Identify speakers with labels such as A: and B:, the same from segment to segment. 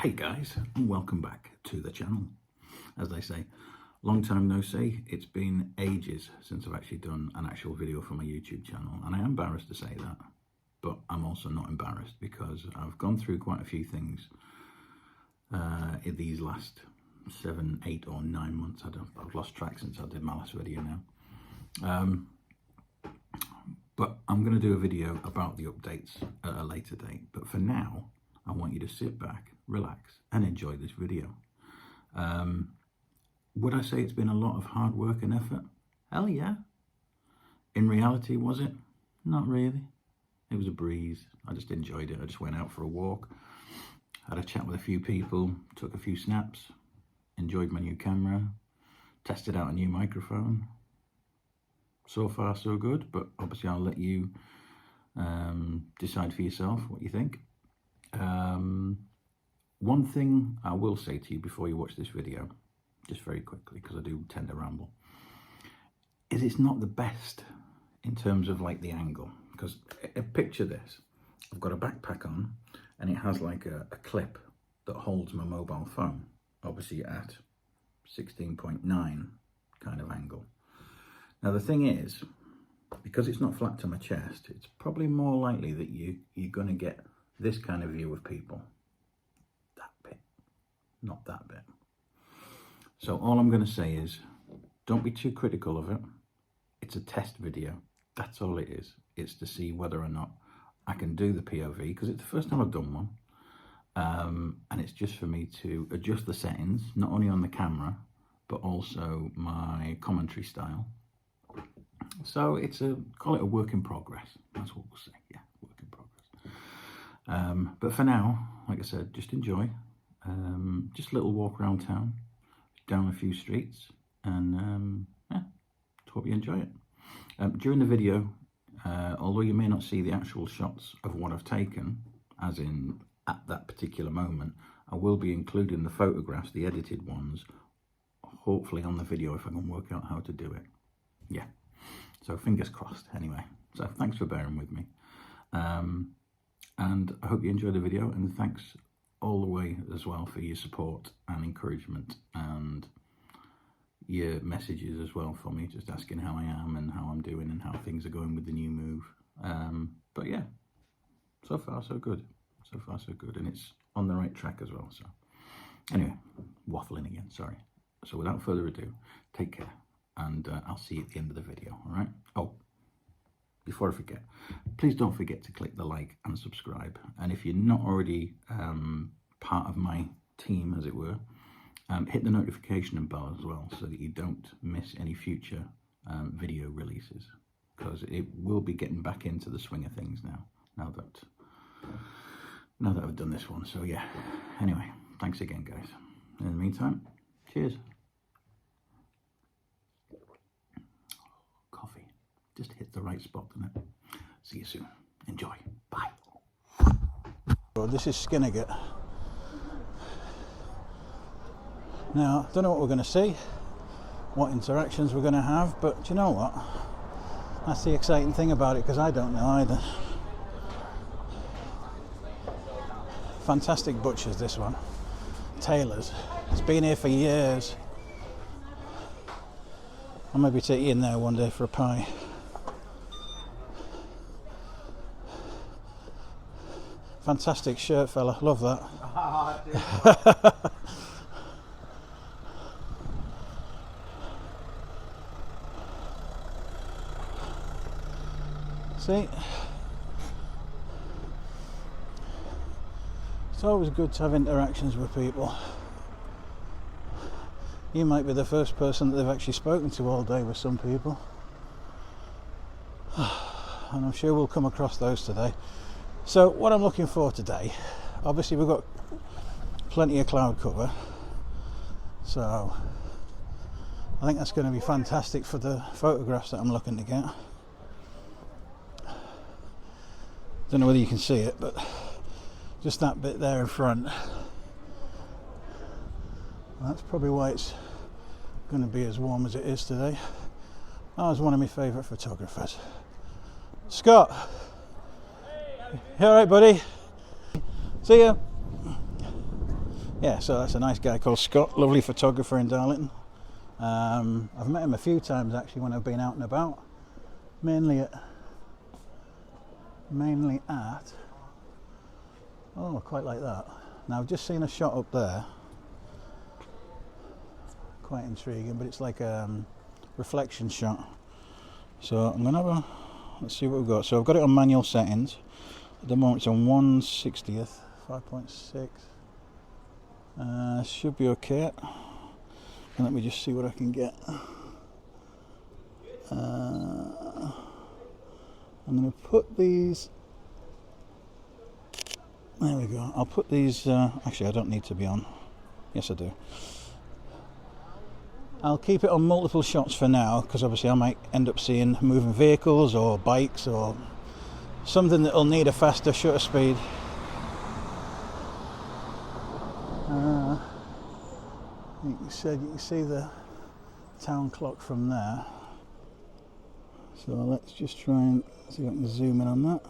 A: Hey guys, and welcome back to the channel. As they say, long time no see. It's been ages since I've actually done an actual video for my YouTube channel, and I am embarrassed to say that, but I'm also not embarrassed because I've gone through quite a few things in these last 7, 8 or 9 months. I've lost track since I did my last video now. But I'm going to do a video about the updates at a later date. But for now, I want you to sit back, relax, and enjoy this video. Would I say it's been a lot of hard work and effort? Hell yeah. In reality, was it? Not really. It was a breeze. I just enjoyed it. I just went out for a walk, had a chat with a few people, took a few snaps, enjoyed my new camera, tested out a new microphone. So far, so good, but obviously I'll let you decide for yourself what you think. One thing I will say to you before you watch this video, just very quickly, because I do tend to ramble, is it's not the best in terms of like the angle. Because picture this, I've got a backpack on and it has like a clip that holds my mobile phone, obviously at 16.9 kind of angle. Now the thing is, because it's not flat to my chest, it's probably more likely that you're going to get this kind of view of people. That bit, not that bit. So all I'm going to say is, don't be too critical of it. It's a test video. That's all it is. It's to see whether or not I can do the POV, because it's the first time I've done one. And it's just for me to adjust the settings, not only on the camera, but also my commentary style. So it's call it a work in progress. That's what we'll say. Yeah, work in progress. But for now, like I said, just enjoy. Just a little walk around town, down a few streets, and yeah, hope you enjoy it. During the video, although you may not see the actual shots of what I've taken, as in at that particular moment, I will be including the photographs, the edited ones, hopefully on the video if I can work out how to do it. Yeah. So fingers crossed anyway. So thanks for bearing with me. And I hope you enjoyed the video, and thanks all the way as well for your support and encouragement and your messages as well for me, just asking how I am and how I'm doing and how things are going with the new move. But yeah, so far so good. So far so good, and it's on the right track as well. So anyway, waffling again, sorry. So without further ado, take care. And I'll see you at the end of the video, all right? Oh, before I forget, please don't forget to click the like and subscribe. And if you're not already part of my team, as it were, hit the notification bell as well, so that you don't miss any future video releases, because it will be getting back into the swing of things now that I've done this one. So yeah, anyway, thanks again, guys. In the meantime, cheers. Just hit the right spot, doesn't it? See you soon. Enjoy. Bye. Well, this is Skinnigat. Now, I don't know what we're going to see, what interactions we're going to have, but do you know what? That's the exciting thing about it, because I don't know either. Fantastic butchers, this one. Taylor's. It's been here for years. I'll maybe take you in there one day for a pie. Fantastic shirt, fella. Love that. See? It's always good to have interactions with people. You might be the first person that they've actually spoken to all day with some people. And I'm sure we'll come across those today. So what I'm looking for today, obviously we've got plenty of cloud cover, so I think that's going to be fantastic for the photographs that I'm looking to get. Don't know whether you can see it, but just that bit there in front, that's probably why it's going to be as warm as it is today. I was one of my favourite photographers. Scott! You alright, buddy? See ya.
B: yeah, so that's a nice guy called Scott, lovely photographer in Darlington. I've met him a few times actually when I've been out and about, mainly at oh, quite like that. Now I've just seen a shot up there, quite intriguing, but it's like a reflection shot. So I'm gonna have a, let's see what we've got. So I've got it on manual settings. At the moment it's on 1/60th, 5.6. Should be okay. And let me just see what I can get. I'm going to put these. There we go. I'll put these. Actually, I don't need to be on. Yes, I do. I'll keep it on multiple shots for now, because obviously I might end up seeing moving vehicles or bikes or something that'll need a faster shutter speed. You can see the town clock from there. So let's just try and see if I can zoom in on that.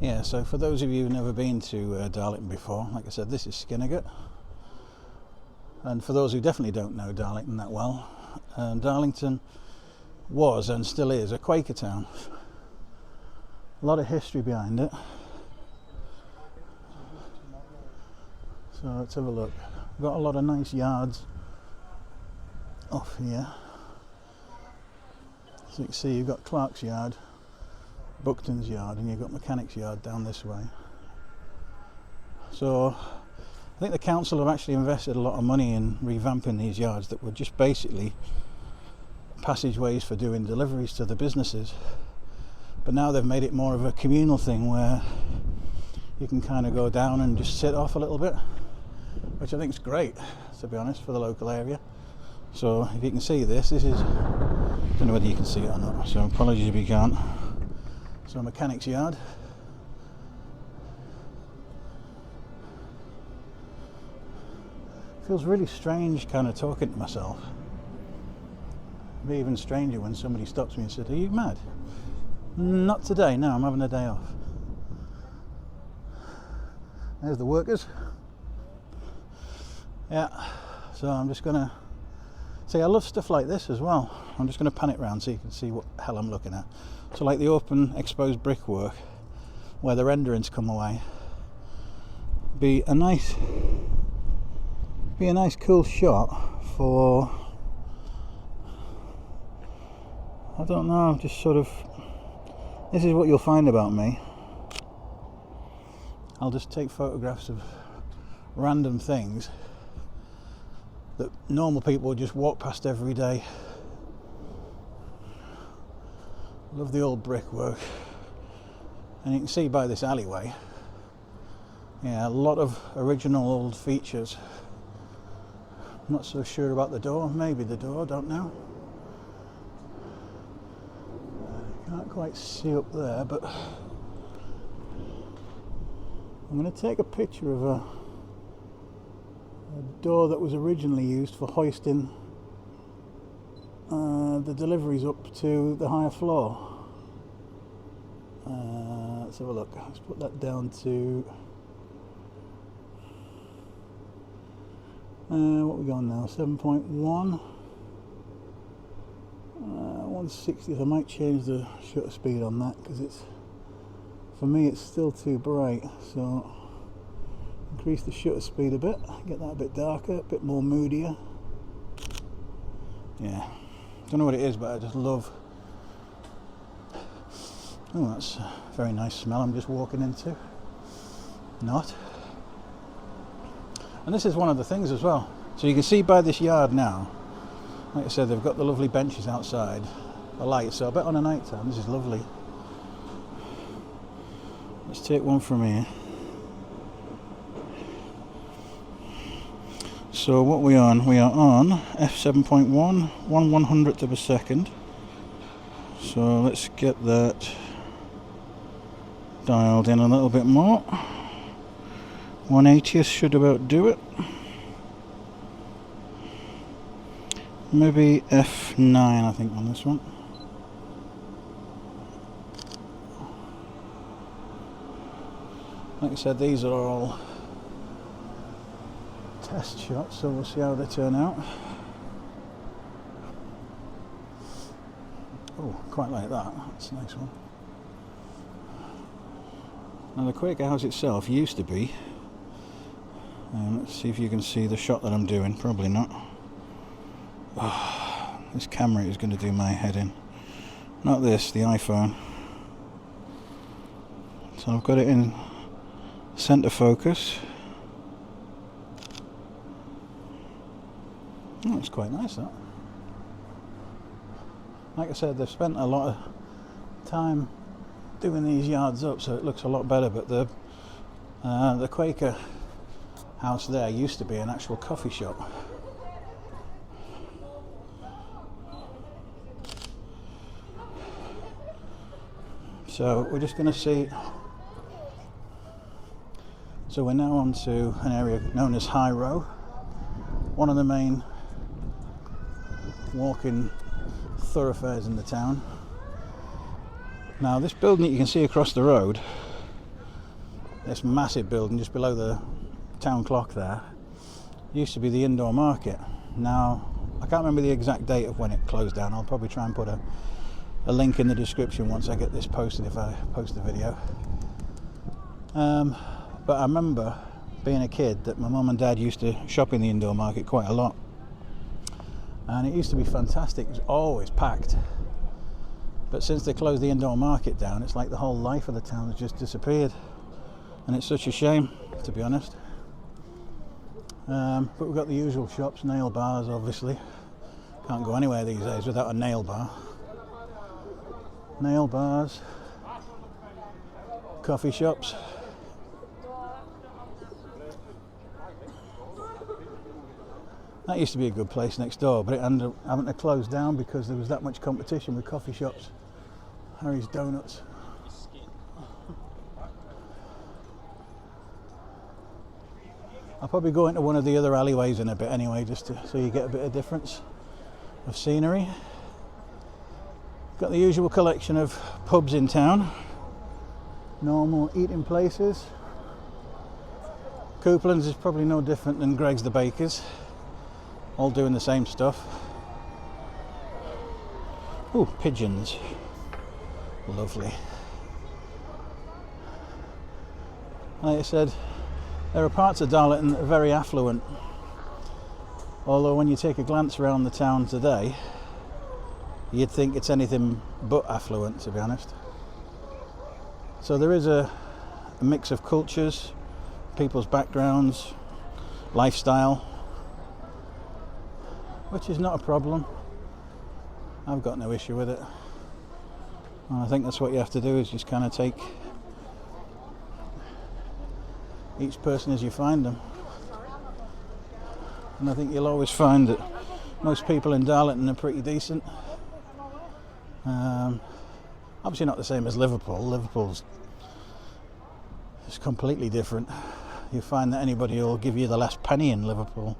B: Yeah, so for those of you who've never been to Darlington before, like I said, this is Skinnergate. And for those who definitely don't know Darlington that well, Darlington was and still is a Quaker town. A lot of history behind it. So let's have a look. We've got a lot of nice yards off here. So you can see you've got Clark's Yard, Buckton's Yard, and you've got Mechanic's Yard down this way. So I think the council have actually invested a lot of money in revamping these yards that were just basically passageways for doing deliveries to the businesses, but now they've made it more of a communal thing where you can kind of go down and just sit off a little bit, which I think is great, to be honest, for the local area. So if you can see this is, I don't know whether you can see it or not, so apologies if you can't. So Mechanic's Yard. Feels really strange kind of talking to myself. It'd be even stranger when somebody stops me and said, "Are you mad?" Not today, no, I'm having a day off. There's the workers. Yeah, so I'm just gonna see, I love stuff like this as well. I'm just gonna pan it round so you can see what hell I'm looking at. So like the open exposed brickwork where the renderings come away, be a nice cool shot for, I don't know, just sort of, this is what you'll find about me. I'll just take photographs of random things that normal people would just walk past every day. Love the old brickwork, and you can see by this alleyway, yeah, a lot of original old features. I'm not so sure about the door, maybe the door, don't know. Can't quite see up there, but I'm going to take a picture of a door that was originally used for hoisting the deliveries up to the higher floor. Let's have a look. Let's put that down to what we got now, 7.1, 1/60th. I might change the shutter speed on that because it's, for me it's still too bright, so increase the shutter speed a bit, get that a bit darker, a bit more moodier. Yeah, don't know what it is, but I just love, oh, that's a very nice smell I'm just walking into. Not. And this is one of the things as well. So you can see by this yard now, like I said, they've got the lovely benches outside, the lights, so I bet on a night time this is lovely. Let's take one from here. So what we on? We are on f7.1, 1/100th of a second. So let's get that dialed in a little bit more. 1/80th should about do it. Maybe f9 I think on this one. Like I said, these are all test shots, so we'll see how they turn out. Oh, quite like that. That's a nice one. Now the Quaker house itself used to be, let's see if you can see the shot that I'm doing. Probably not. Oh, this camera is going to do my head in. Not this, the iPhone. So I've got it in center focus. Oh, it's quite nice, that. Like I said, they've spent a lot of time doing these yards up, so it looks a lot better. But the Quaker house there used to be an actual coffee shop. So we're just going to see. So we're now on to an area known as High Row, one of the main walking thoroughfares in the town. Now this building that you can see across the road, this massive building just below the town clock there, used to be the indoor market. Now I can't remember the exact date of when it closed down. I'll probably try and put a link in the description once I get this posted, if I post the video. But I remember being a kid that my mum and dad used to shop in the indoor market quite a lot, and it used to be fantastic. It was always packed. But since they closed the indoor market down, it's like the whole life of the town has just disappeared, and it's such a shame, to be honest. But we've got the usual shops, nail bars obviously. Can't go anywhere these days without a nail bar. Nail bars, coffee shops. That used to be a good place next door, but it ended up having to close down because there was that much competition with coffee shops. Harry's Donuts. I'll probably go into one of the other alleyways in a bit anyway, just so you get a bit of difference of scenery. Got the usual collection of pubs in town, normal eating places. Coupland's is probably no different than Greg's the Baker's, all doing the same stuff. Ooh, pigeons, lovely. Like I said, there are parts of Darlington that are very affluent, although when you take a glance around the town today, you'd think it's anything but affluent, to be honest. So there is a mix of cultures, people's backgrounds, lifestyle, which is not a problem. I've got no issue with it. And I think that's what you have to do, is just kind of take each person as you find them. And I think you'll always find that most people in Darlington are pretty decent. Obviously not the same as Liverpool. Liverpool's completely different. You find that anybody will give you the last penny in Liverpool,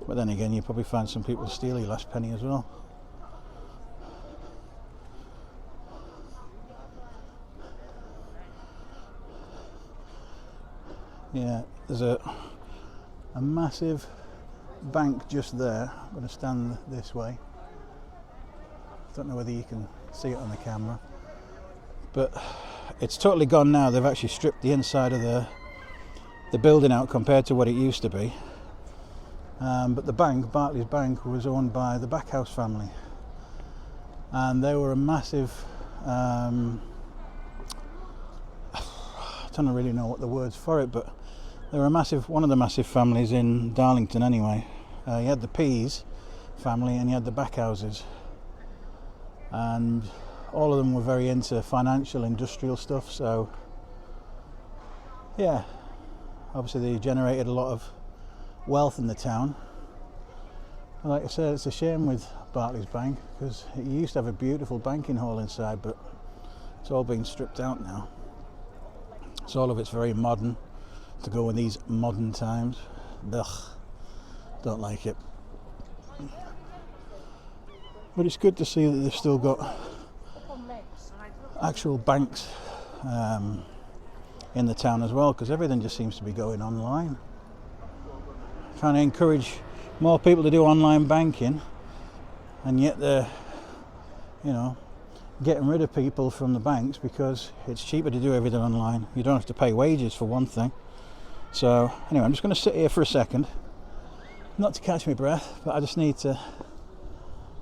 B: but then again you probably find some people steal your last penny as well. Yeah, there's a massive bank just there. I'm going to stand this way. Don't know whether you can see it on the camera, but it's totally gone now. They've actually stripped the inside of the building out compared to what it used to be. But the bank, Barclays Bank, was owned by the Backhouse family, and they were a massive, I don't really know what the words for it, but they were one of the massive families in Darlington anyway. You had the Pease family and you had the Backhouses, and all of them were very into financial, industrial stuff. So yeah, obviously they generated a lot of wealth in the town. And like I said, it's a shame with Barclays Bank because it used to have a beautiful banking hall inside, but it's all been stripped out now. So all of it's very modern to go in these modern times. Ugh, don't like it. But it's good to see that they've still got actual banks in the town as well, because everything just seems to be going online. Trying to encourage more people to do online banking, and yet they're, you know, getting rid of people from the banks because it's cheaper to do everything online. You don't have to pay wages for one thing. So anyway, I'm just going to sit here for a second, not to catch my breath, but I just need to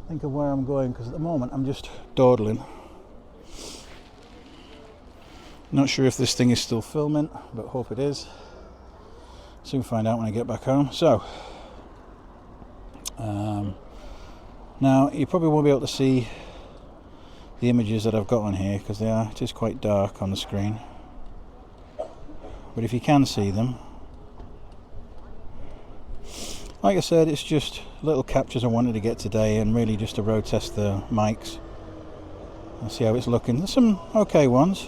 B: think of where I'm going, because at the moment I'm just dawdling. Not sure if this thing is still filming, but hope it is. Soon find out when I get back home. So now you probably won't be able to see the images that I've got on here because they are just quite dark on the screen, but if you can see them, like I said, it's just little captures I wanted to get today, and really just to road test the mics and see how it's looking. There's some okay ones.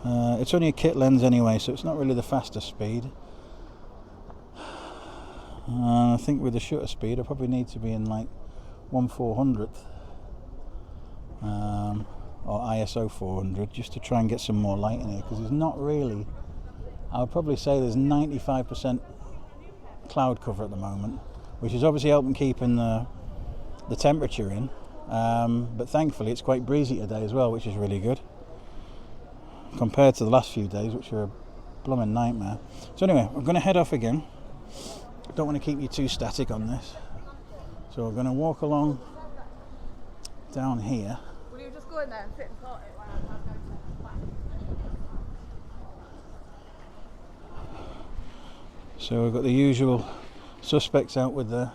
B: It's only a kit lens anyway, so it's not really the fastest speed. I think with the shutter speed I probably need to be in like 1/400th or ISO 400 just to try and get some more light in here, because there's not really, I would probably say there's 95% cloud cover at the moment, which is obviously helping keeping the temperature in, but thankfully it's quite breezy today as well, which is really good compared to the last few days, which were a blooming nightmare. So anyway, I'm going to head off again. Don't want to keep you too static on this, so we're going to walk along down here.
C: Will you just go in there and sit and sort it while I'm going to the flat?
B: So we've got the usual suspects out with the...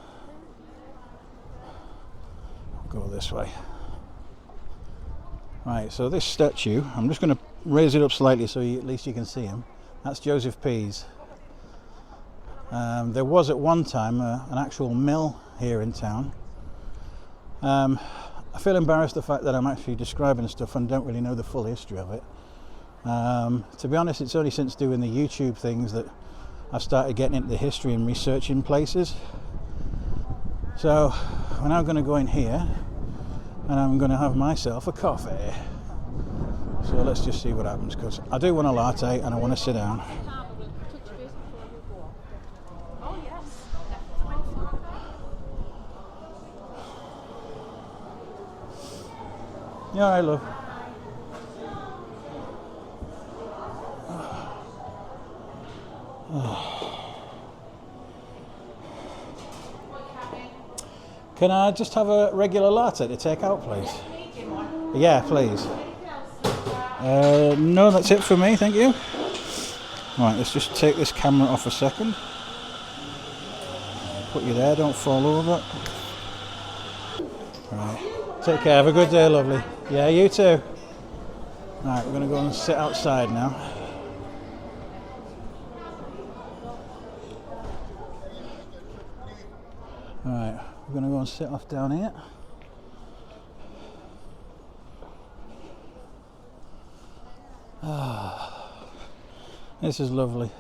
B: Go this way. Right, so this statue, I'm just going to raise it up slightly so at least you can see him. That's Joseph Pease. There was at one time an actual mill here in town. I feel embarrassed the fact that I'm actually describing stuff and don't really know the full history of it. To be honest, it's only since doing the YouTube things that I've started getting into the history and researching places. So we're now going to go in here and I'm going to have myself a coffee. So let's just see what happens, because I do want a latte and I want to sit down. Yeah, I love. Can I just have a regular latte to take out, please? Yeah, please. No, that's it for me, thank you. Right, let's just take this camera off a second. Put you there, don't fall over. Right, take care, have a good day, lovely. Yeah, you too. Right, we're going to go and sit outside now. Right, we're going to go and sit off down here. Ah, this is lovely.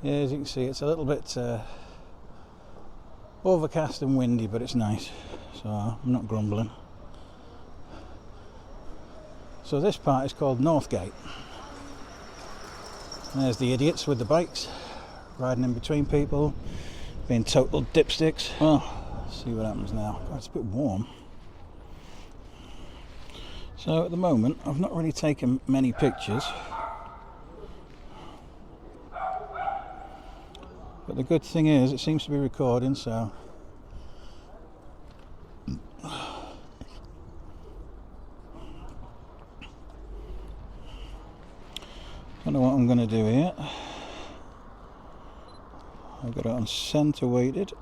B: Yeah, as you can see, it's a little bit overcast and windy, but it's nice, so I'm not grumbling. So this part is called Northgate. And there's the idiots with the bikes, riding in between people, being total dipsticks. Well, let's see what happens now. God, it's a bit warm. So at the moment, I've not really taken many pictures. But the good thing is, it seems to be recording, so... I don't know what I'm going to do here. I've got it on centre weighted.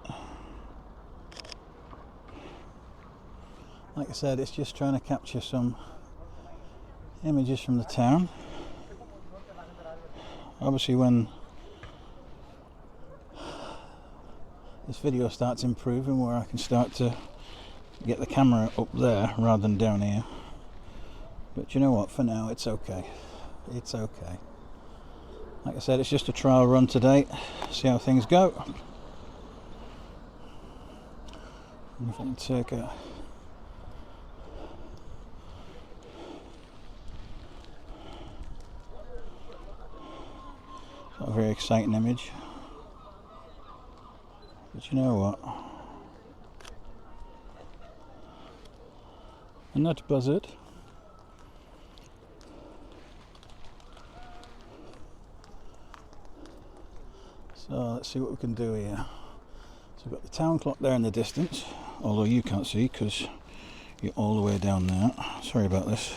B: Like I said, it's just trying to capture some images from the town. Obviously when this video starts improving, where I can start to get the camera up there rather than down here, but you know what, for now it's okay. It's okay. Like I said, it's just a trial run today, see how things go. And if I can take a not a very exciting image, but you know what, I'm not buzzard. So let's see what we can do here. So we've got the town clock there in the distance, although you can't see because you're all the way down there. Sorry about this.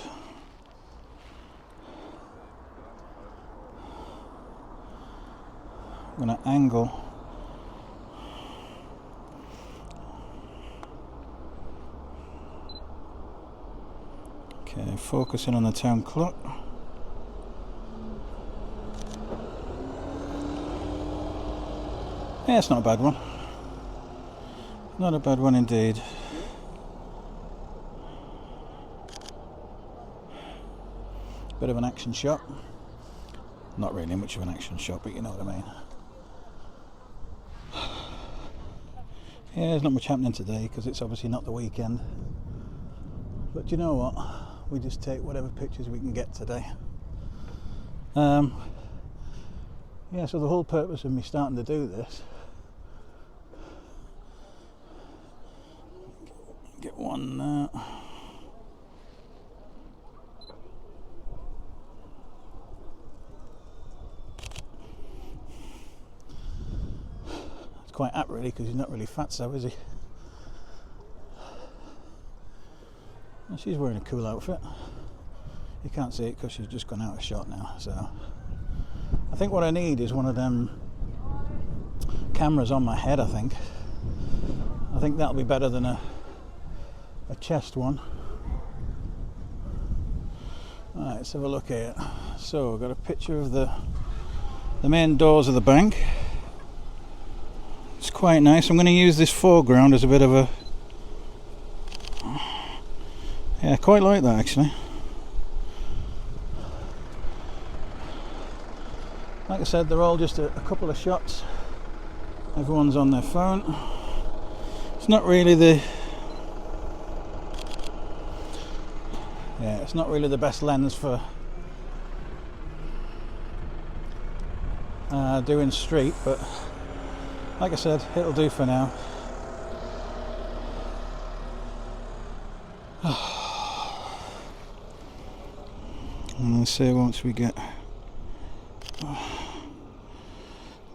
B: I'm going to angle okay, focusing on the town clock. Yeah, it's not a bad one. Not a bad one indeed. Bit of an action shot. Not really much of an action shot, but you know what I mean. Yeah, there's not much happening today because it's obviously not the weekend. But you know what? We just take whatever pictures we can get today. Yeah, so the whole purpose of me starting to do this, get one there. It's quite apt really because he's not really fat, so is he? And she's wearing a cool outfit. You can't see it because she's just gone out of shot now, so I think what I need is one of them cameras on my head. I think that'll be better than a chest one. Alright, let's have a look here. So I've got a picture of the main doors of the bank. It's quite nice. I'm going to use this foreground as a bit of a, yeah, I quite like that actually. Like I said, they're all just a couple of shots. Everyone's on their phone. It's not really it's not really the best lens for doing street, but like I said, it'll do for now. And let's see, once we get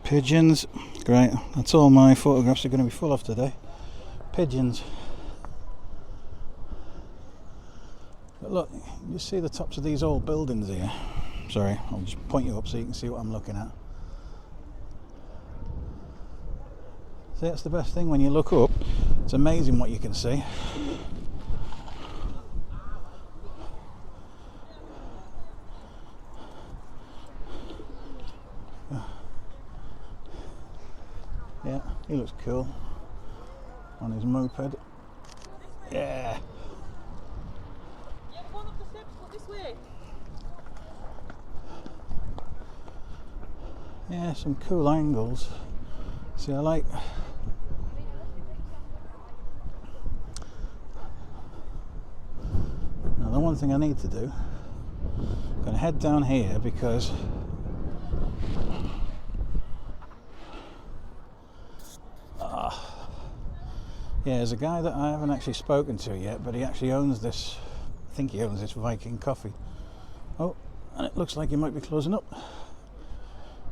B: pigeons, great, that's all my photographs are going to be full of today. Pigeons. But look, you see the tops of these old buildings here. Sorry, I'll just point you up so you can see what I'm looking at. See, that's the best thing when you look up. It's amazing what you can see. Yeah, he looks cool on his moped. Yeah.
C: Yeah, one up the steps, but this way.
B: Yeah, some cool angles. See, I like. Now, the one thing I need to do, I'm going to head down here because yeah, there's a guy that I haven't actually spoken to yet, but he actually owns this, I think he owns this Viking coffee. Oh, and it looks like he might be closing up.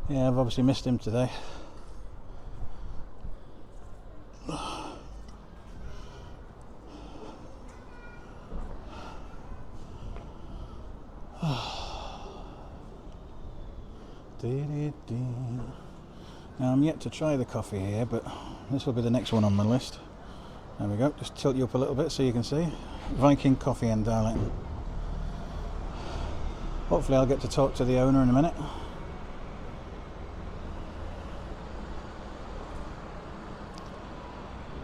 B: Yeah, I've obviously missed him today. Now I'm yet to try the coffee here, but this will be the next one on my list. There we go, just tilt you up a little bit so you can see. Viking Coffee in Darlington. Hopefully I'll get to talk to the owner in a minute.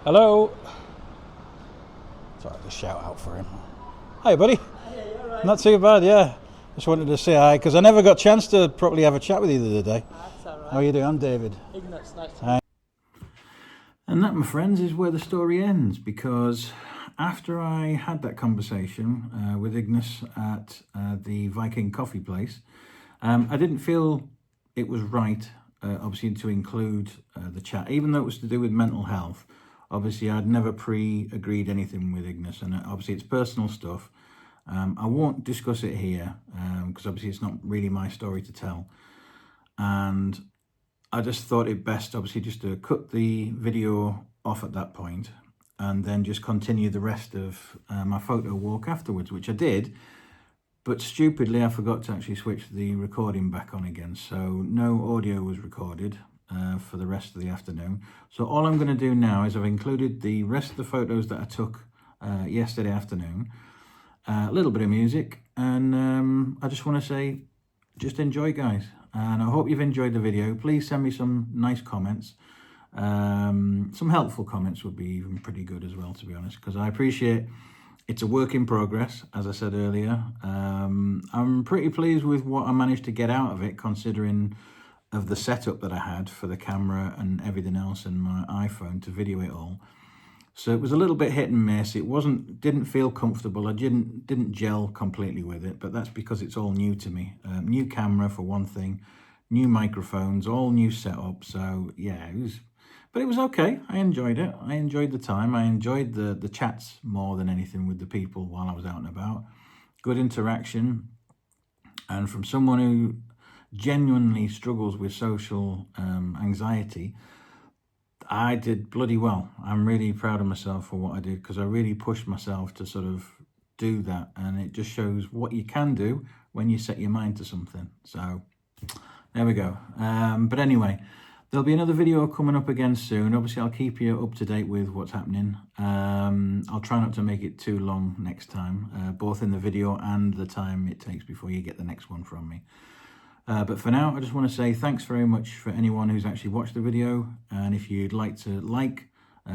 B: Hello. Sorry, I'll just shout out for him. Hi buddy.
D: Yeah, you're right.
B: Not too bad, yeah. Just wanted to say hi, because I never got a chance to properly have a chat with you the other day.
D: That's all right.
B: How are you doing? I'm David.
D: Ignat's nice to
B: Hi.
A: And that, my friends, is where the story ends, because after I had that conversation with Ignace at the Viking coffee place, I didn't feel it was right, obviously, to include the chat, even though it was to do with mental health. Obviously, I'd never pre-agreed anything with Ignace, and obviously it's personal stuff. I won't discuss it here, because obviously it's not really my story to tell. And I just thought it best, obviously, just to cut the video off at that point and then just continue the rest of my photo walk afterwards, which I did. But stupidly, I forgot to actually switch the recording back on again. So no audio was recorded for the rest of the afternoon. So all I'm going to do now is I've included the rest of the photos that I took yesterday afternoon, a little bit of music, and I just want to say, just enjoy, guys. And I hope you've enjoyed the video. Please send me some nice comments. Some helpful comments would be even pretty good as well, to be honest, because I appreciate it's a work in progress, as I said earlier. I'm pretty pleased with what I managed to get out of it, considering of the setup that I had for the camera and everything else and my iPhone to video it all. So it was a little bit hit and miss. It didn't feel comfortable. I didn't gel completely with it, but that's because it's all new to me. New camera for one thing, new microphones, all new setup. So yeah, but it was okay. I enjoyed it. I enjoyed the time. I enjoyed the chats more than anything with the people while I was out and about. Good interaction. And from someone who genuinely struggles with social anxiety, I did bloody well. I'm really proud of myself for what I did, because I really pushed myself to sort of do that. And it just shows what you can do when you set your mind to something. So there we go. But anyway, there'll be another video coming up again soon. Obviously, I'll keep you up to date with what's happening. I'll try not to make it too long next time, both in the video and the time it takes before you get the next one from me. But for now, I just want to say thanks very much for anyone who's actually watched the video. And if you'd like to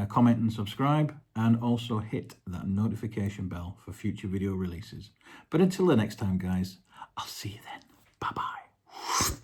A: comment and subscribe, and also hit that notification bell for future video releases. But until the next time, guys, I'll see you then. Bye-bye.